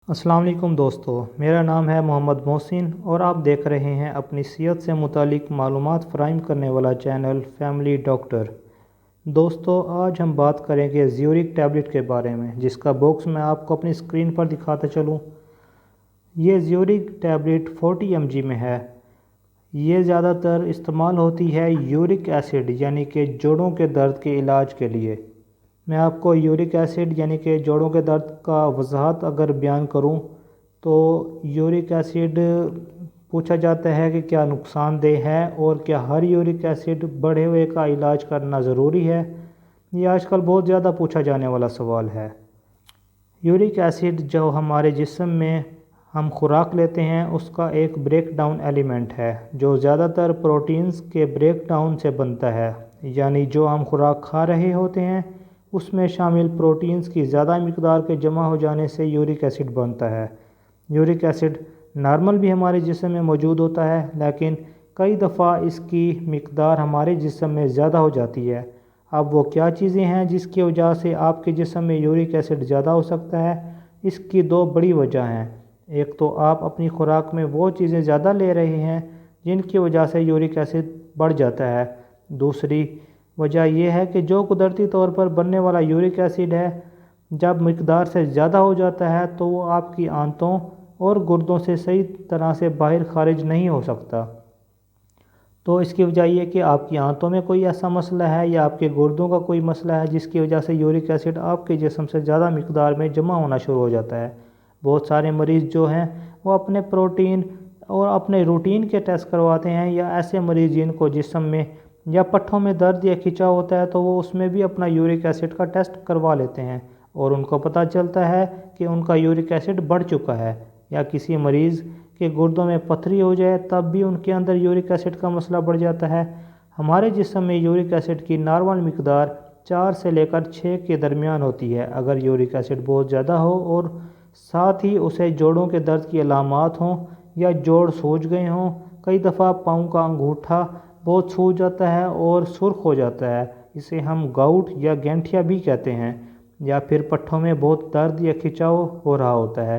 السلام علیکم دوستو، میرا نام ہے محمد محسن اور آپ دیکھ رہے ہیں اپنی صحت سے متعلق معلومات فراہم کرنے والا چینل فیملی ڈاکٹر۔ دوستو، آج ہم بات کریں گے زیورک ٹیبلٹ کے بارے میں، جس کا باکس میں آپ کو اپنی اسکرین پر دکھاتا چلوں۔ یہ زیورک ٹیبلٹ 40 mg میں ہے۔ یہ زیادہ تر استعمال ہوتی ہے یورک ایسڈ یعنی کہ جوڑوں کے درد کے علاج کے لیے۔ میں آپ کو یورک ایسڈ یعنی کہ جوڑوں کے درد کا وضاحت اگر بیان کروں تو یورک ایسڈ پوچھا جاتا ہے کہ کیا نقصان دہ ہے اور کیا ہر یورک ایسڈ بڑھے ہوئے کا علاج کرنا ضروری ہے۔ یہ آج کل بہت زیادہ پوچھا جانے والا سوال ہے۔ یورک ایسڈ جو ہمارے جسم میں ہم خوراک لیتے ہیں اس کا ایک بریک ڈاؤن ایلیمنٹ ہے جو زیادہ تر پروٹینز کے بریک ڈاؤن سے بنتا ہے، یعنی جو ہم خوراک کھا رہے ہوتے ہیں اس میں شامل پروٹینز کی زیادہ مقدار کے جمع ہو جانے سے یورک ایسڈ بنتا ہے۔ یورک ایسڈ نارمل بھی ہمارے جسم میں موجود ہوتا ہے، لیکن کئی دفعہ اس کی مقدار ہمارے جسم میں زیادہ ہو جاتی ہے۔ اب وہ کیا چیزیں ہیں جس کی وجہ سے آپ کے جسم میں یورک ایسڈ زیادہ ہو سکتا ہے؟ اس کی دو بڑی وجہ ہیں۔ ایک تو آپ اپنی خوراک میں وہ چیزیں زیادہ لے رہے ہیں جن کی وجہ سے یورک ایسڈ بڑھ جاتا ہے۔ دوسری وجہ یہ ہے کہ جو قدرتی طور پر بننے والا یورک ایسڈ ہے جب مقدار سے زیادہ ہو جاتا ہے تو وہ آپ کی آنتوں اور گردوں سے صحیح طرح سے باہر خارج نہیں ہو سکتا۔ تو اس کی وجہ یہ کہ آپ کی آنتوں میں کوئی ایسا مسئلہ ہے یا آپ کے گردوں کا کوئی مسئلہ ہے جس کی وجہ سے یورک ایسڈ آپ کے جسم سے زیادہ مقدار میں جمع ہونا شروع ہو جاتا ہے۔ بہت سارے مریض جو ہیں وہ اپنے پروٹین اور اپنے روٹین کے ٹیسٹ کرواتے ہیں، یا ایسے مریض جن کو جسم میں یا پٹھوں میں درد یا کھنچاؤ ہوتا ہے تو وہ اس میں بھی اپنا یورک ایسڈ کا ٹیسٹ کروا لیتے ہیں اور ان کو پتہ چلتا ہے کہ ان کا یورک ایسڈ بڑھ چکا ہے۔ یا کسی مریض کے گردوں میں پتھری ہو جائے تب بھی ان کے اندر یورک ایسڈ کا مسئلہ بڑھ جاتا ہے۔ ہمارے جسم میں یورک ایسڈ کی نارمل مقدار 4 سے لے کر 6 کے درمیان ہوتی ہے۔ اگر یورک ایسڈ بہت زیادہ ہو اور ساتھ ہی اسے جوڑوں کے درد کی علامات ہوں یا جوڑ سوج گئے ہوں، کئی دفعہ پاؤں کا انگوٹھا بہت سوج جاتا ہے اور سرخ ہو جاتا ہے، اسے ہم گاؤٹ یا گینٹھیا بھی کہتے ہیں، یا پھر پٹھوں میں بہت درد یا کھنچاؤ ہو رہا ہوتا ہے،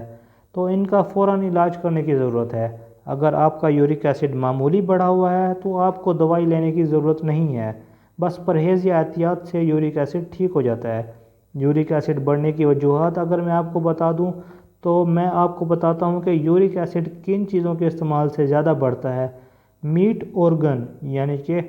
تو ان کا فوراً علاج کرنے کی ضرورت ہے۔ اگر آپ کا یورک ایسڈ معمولی بڑھا ہوا ہے تو آپ کو دوائی لینے کی ضرورت نہیں ہے، بس پرہیز یا احتیاط سے یورک ایسڈ ٹھیک ہو جاتا ہے۔ یورک ایسڈ بڑھنے کی وجوہات اگر میں آپ کو بتا دوں تو میں آپ کو بتاتا ہوں کہ یورک ایسڈ کن چیزوں کے استعمال سے زیادہ بڑھتا ہے۔ میٹ اورگن یعنی کہ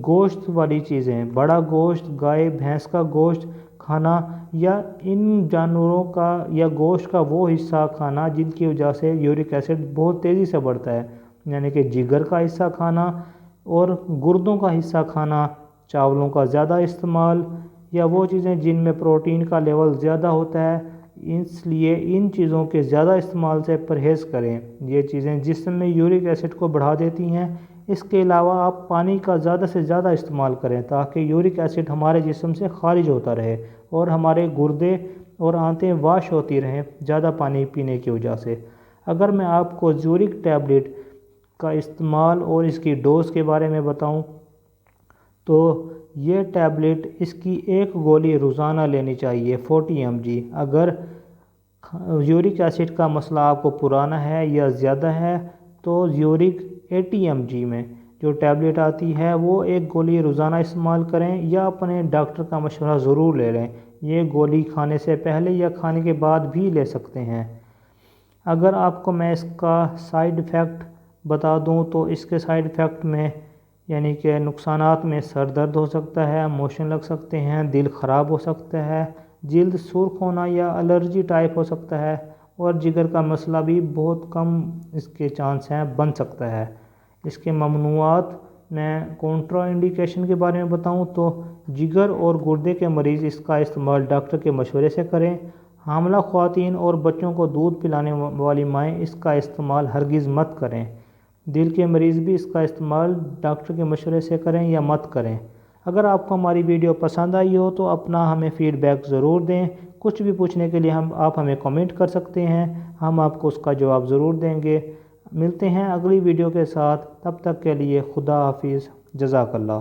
گوشت والی چیزیں، بڑا گوشت، گائے بھینس کا گوشت کھانا، یا ان جانوروں کا یا گوشت کا وہ حصہ کھانا جن کی وجہ سے یورک ایسڈ بہت تیزی سے بڑھتا ہے، یعنی کہ جگر کا حصہ کھانا اور گردوں کا حصہ کھانا، چاولوں کا زیادہ استعمال، یا وہ چیزیں جن میں پروٹین کا لیول زیادہ ہوتا ہے۔ اس لیے ان چیزوں کے زیادہ استعمال سے پرہیز کریں، یہ چیزیں جسم میں یورک ایسڈ کو بڑھا دیتی ہیں۔ اس کے علاوہ آپ پانی کا زیادہ سے زیادہ استعمال کریں تاکہ یورک ایسڈ ہمارے جسم سے خارج ہوتا رہے اور ہمارے گردے اور آنتیں واش ہوتی رہیں زیادہ پانی پینے کی وجہ سے۔ اگر میں آپ کو زیورک ٹیبلٹ کا استعمال اور اس کی ڈوز کے بارے میں بتاؤں تو یہ ٹیبلٹ اس کی ایک گولی روزانہ لینی چاہیے 40 mg۔ اگر یورک ایسڈ کا مسئلہ آپ کو پرانا ہے یا زیادہ ہے تو زیورک 80 mg میں جو ٹیبلٹ آتی ہے وہ ایک گولی روزانہ استعمال کریں یا اپنے ڈاکٹر کا مشورہ ضرور لے لیں۔ یہ گولی کھانے سے پہلے یا کھانے کے بعد بھی لے سکتے ہیں۔ اگر آپ کو میں اس کا سائیڈ ایفیکٹ بتا دوں تو اس کے سائیڈ ایفیکٹ میں یعنی کہ نقصانات میں سر درد ہو سکتا ہے، موشن لگ سکتے ہیں، دل خراب ہو سکتا ہے، جلد سرخ ہونا یا الرجی ٹائپ ہو سکتا ہے، اور جگر کا مسئلہ بھی بہت کم اس کے چانس ہیں بن سکتا ہے۔ اس کے ممنوعات میں کنٹرا انڈیکیشن کے بارے میں بتاؤں تو جگر اور گردے کے مریض اس کا استعمال ڈاکٹر کے مشورے سے کریں۔ حاملہ خواتین اور بچوں کو دودھ پلانے والی مائیں اس کا استعمال ہرگز مت کریں۔ دل کے مریض بھی اس کا استعمال ڈاکٹر کے مشورے سے کریں یا مت کریں۔ اگر آپ کو ہماری ویڈیو پسند آئی ہو تو اپنا ہمیں فیڈ بیک ضرور دیں۔ کچھ بھی پوچھنے کے لیے آپ ہمیں کمنٹ کر سکتے ہیں، ہم آپ کو اس کا جواب ضرور دیں گے۔ ملتے ہیں اگلی ویڈیو کے ساتھ، تب تک کے لیے خدا حافظ، جزاک اللہ۔